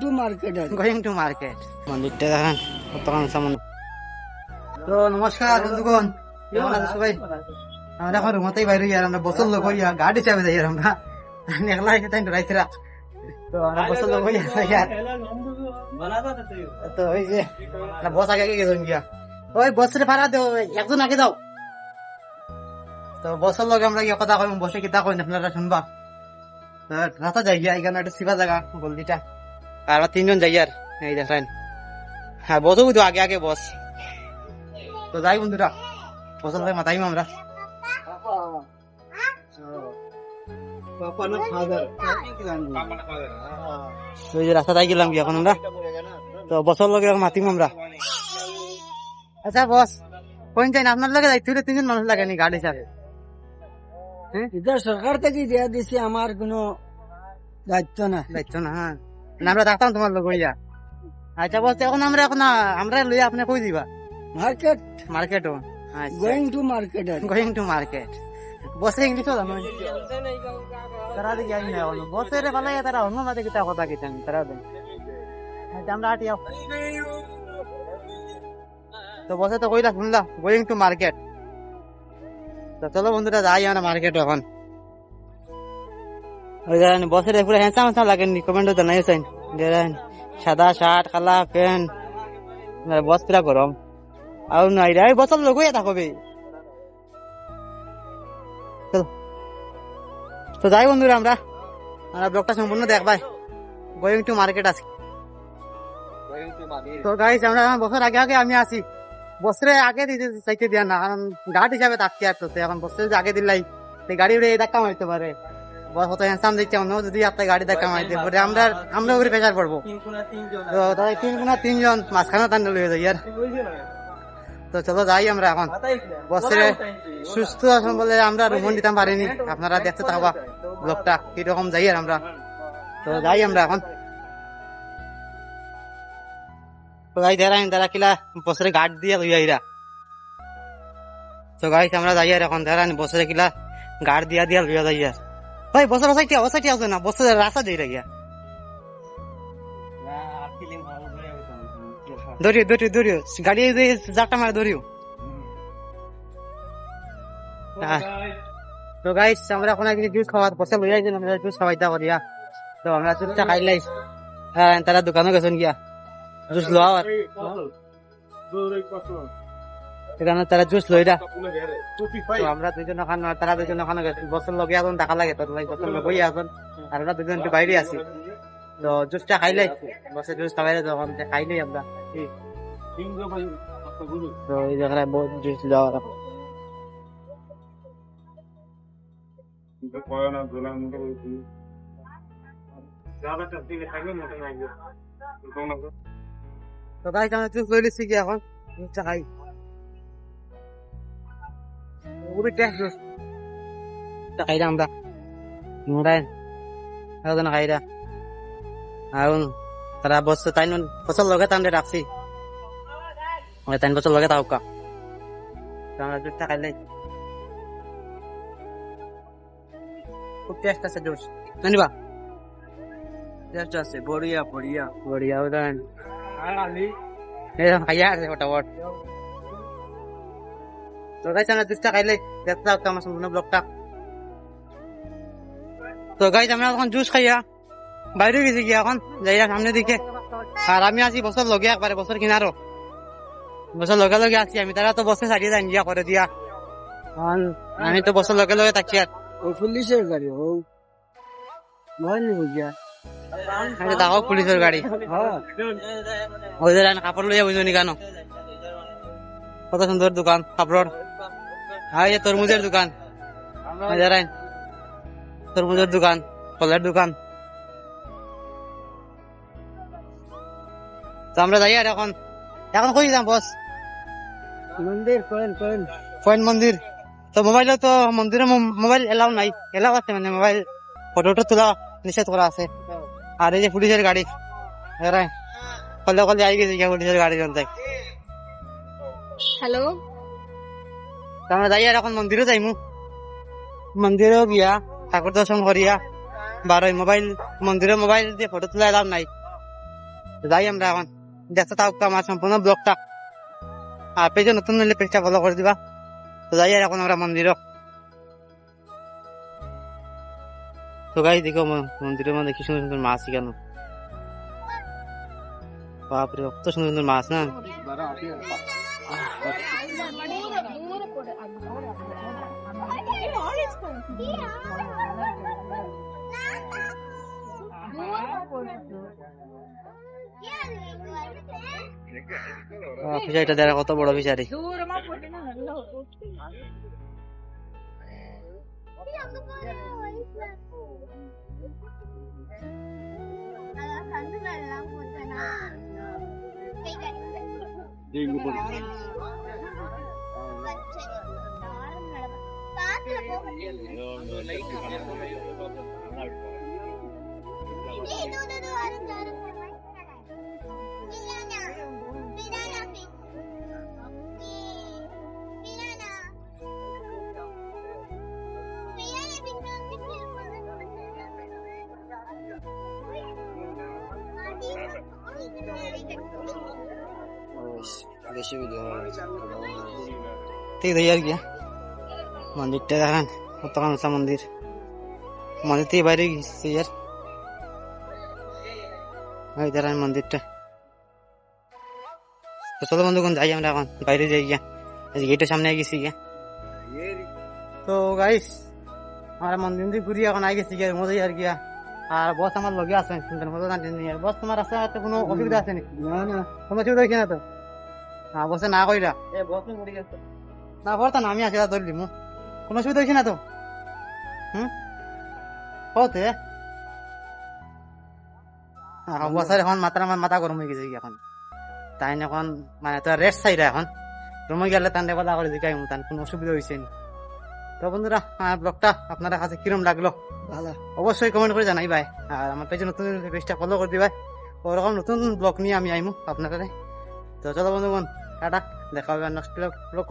to market. Going to market. মন্দিরটা দেখেন কতক্ষণ সামন। তো নমস্কার বন্ধুগণ, কেমন আছো সবাই? আমরা এখন রুমতেই বাইরে যাই, আমরা বছর লোক হইয়া গাড়ি চাপে যাই আমরা একলা তাই ডরাইছিরা। তো আমরা বছর লোক হইয়া যাই। তো ওই যে বস আগে গেছেন গিয়া, ওই বসরে ভাড়া দাও, একজন আগে দাও। তো বছর লোক আমরা গিয়ে কথা কই, বসে কিতা কই আপনারা শুনবা। রাস্তা যাই গিয়া, এখানে একটা সিবা জায়গা গলদিটা, আর আমরা তিনজন যাই। আর এই দেখেন, হ্যাঁ বসো বুঝো আগে আগে বস। তো যাই বন্ধুরা, বছর লোক মাথাইম আমরা। ওই যে রাস্তা তাই গেলাম কি এখন আমরা। তো বছর লোক মাতিম আমরা। আচ্ছা বস, কোন যাই না আপনার লাগে যাই, তুই তিনজন মানুষ লাগেনি গাড়ি চাপে। এটা সরকার থেকে দেয়া দিছে, আমার কোনো দায়িত্ব না। দায়িত্ব না, হ্যাঁ না আমরা রাখতাম তোমার লোক হইয়া। আচ্ছা বস, এখন আমরা লইয়া আপনি কই দিবা? Market, market. Going to market. Going to market. বসে ইংলিশ জানো? তারা দেখি আই না বলো, বসের ভালাই তারা অন্য মাঝে কিতা কথা কিতাম তারা দেন। আচ্ছা আমরা আটি আও। তো বসে তো কইলা শুনলা গোয়িং টু মার্কেট। তো চলো বন্ধুরা যাই আমরা মার্কেট এখন। ওই জানেন বসের পুরো হ্যান্ডসাম হ্যান্ডসাম লাগেনি, কমেন্ট জানাইছেন। দেখেন সাদা শার্ট, কালা প্যান্ট, বস পুরা গরম। আর নাই রে বছর লোক হইয়া থাকবে। চলো তো যাই বন্ধুরা, আমরা ব্লগটা সম্পূর্ণ দেখবাই। গোয়িং টু মার্কেট আছে। তো গাইস আমরা বছর আগে আগে আমি আসি, বছরে আগে দিতে চাইতে দিয়া না, কারণ গাড়ি হিসাবে থাকতে আর তো এখন বছরে আগে দিলাই গাড়ি উড়ে ধাক্কা মারতে পারে। বস কত হ্যান্ডসাম দেখছে, অন্য যদি আপনার গাড়ি ধাক্কা মারতে পারে আমরা উপরে প্রেশার পড়বো। তো তাই তিনজন মাঝখানে টান লইয়া যাই। আর তো চলো যাই আমরা এখন। বছরে সুস্থ আছেন বলে আমরা রুমন দিতাম পারিনি, আপনারা দেখতে থাকবা ব্লগটা কিরকম যাই। আর আমরা তো যাই আমরা এখন। তো গাই তারা কিলা বছরে গার্ড দিয়ে লইয়া ইরা। তো গাইস আমরা যাই আর এখন দেখান বছরে কিলা গার্ড দিয়া লইয়া যাই। আর ভাই বছর ওসাইটি আছে না, বছরে রাস্তা দিয়ে গিয়া দৌড়িও গাড়ি যাটা মারে দৌড়িও। তো গাইস আমরা এখন জুস খাওয়া বছর লইয়া আমরা জুস খাওয়াইতা করিয়া। তো আমরা জুসটা খাইলাই, হ্যাঁ তারা দোকানে গেছেন গিয়া জুস লওয়া। আর এখানে তারা জুস লইরা, আমরা দুজন ওখানে তারা দুজন ওখানে গেছি। বছর লগে এখন দেখা লাগে, তো বছর লগে এখন আর আমরা দুজন একটু বাইরে আছি। তো জুসটা খাইলাই, বছর জুস খাইলে তখন খাইলাই আমরা। তো এই জায়গায় বহুত জুস দেওয়া তো গাইস আমরা জুস লই লিছি কি এখন জুসটা খাই। খুবই টেস্ট জুস খাইরা আমরা নোরাই এখন খাইরা। আর তারা বছর তাই বছর লগে তান্ডে রাখছি, তাই বছর লগে তাওকা আমরা জুসটা খাইলাই। খুব টেস্ট আছে জুস, জানিবা টেস্ট আছে, বড়িয়া বড়িয়া বড়িয়া। ওদান খাইয়া আছে ফটাফট। তো গাইস আমরা জুসটা খাইলে দেখতে থাকতো আমার সম্পূর্ণ ব্লগটা। তো গাইস আমরা এখন জুস খাইয়া বাইরে গেছি গিয়া এখন যাইয়া সামনে দিকে। আর আমি আছি বছর লগে, একবারে বছর কিনারো বছর লগে লগে আছি আমি। তারা তো বসে ছাড়িয়ে যান গিয়া করে দিয়া, আমি তো বছর লগে লগে থাকি। আর পুলিশের গাড়ি ও গিয়া দেখো পুলিশের গাড়ি, ওই যে কাপড় লইয়া বুঝনি কেন, কত সুন্দর দোকান কাপড়। আর এই তরমুজের দোকান, তরমুজের দোকান, ফলের দোকান। তো আমরা যাই। আর এখন কই যাম বস? মন্দির পয়েন্ট মন্দির। তো মোবাইলে তো মন্দিরে মোবাইল এলাও নাই, এলাও আছে মানে মোবাইল ফটো তোলা নিষেধ করা আছে। আর এই যে পুলিশের গাড়ি কলে কলে আই গেছে পুলিশের গাড়ি চলতে। হ্যালো, আমরা যাই। আর এখন মন্দিরে যাইমু, মন্দিরেও গিয়া ঠাকুর দর্শন করিয়া বারোই মোবাইল মন্দিরে মোবাইল দিয়ে ফটো তোলা এলাও নাই। যাই আমরা এখন দেখতে থাকুক আমার সম্পূর্ণ ব্লগটা, আর পেজে নতুন হলে পেজটা ফলো করে দিবা। তো যাই আর এখন আমরা মন্দিরও। তো গাই দেখো মন্দিরের মধ্যে কি সুন্দর সুন্দর মাছ কেন, বাপরে কত সুন্দর সুন্দর মাছ না। ফিশারিটা দেখা কত বড় ফিশারি। ঠিক আছে আর কি মন্দিরটা দেখেন কত কাঁচা মন্দির, মন্দির থেকে বাইরে গেছি আর ওই দেখেন মন্দিরটা। তো চলো বন্ধুগণ যাই আমরা এখন বাইরে যাই গিয়া, গেটের সামনে গেছি গিয়া। তো গাইস আমরা মন্দির দিয়ে ঘুরিয়ে এখন আই গেছি গিয়া মজাই আর গিয়া। আর বস আমার লগে আছেন, চিন্তার মতো জানতেন বস তোমার রাস্তাতে কোনো অসুবিধা আছে নাকি? না কোনো অসুবিধা হয়েছে না তো? হ্যাঁ বসে না কইরা না করতা না, আমি আসি ধরলি মু, কোনো অসুবিধা হয়েছে না তো? হতে বসার এখন মাথা গরম হয়ে গেছে এখন, তাই এখন মানে তোরা রেস্ট চাইরা এখন রুমে গেলে তান কথা করে জিগাই তান কোনো অসুবিধা হয়েছে নি। তো বন্ধুরা আমার ব্লগটা আপনারা কাছে কিরম লাগলো ভালো, অবশ্যই কমেন্ট করে জানাই ভাই, আর আমার পেজে নতুন পেজটা ফলো করে দিবাই, ওরকম নতুন ব্লগ নিয়ে আমি আইমু আপনারা। তো চলো বন্ধুগণ টাটা, দেখা হবে নেক্সট ব্লগ।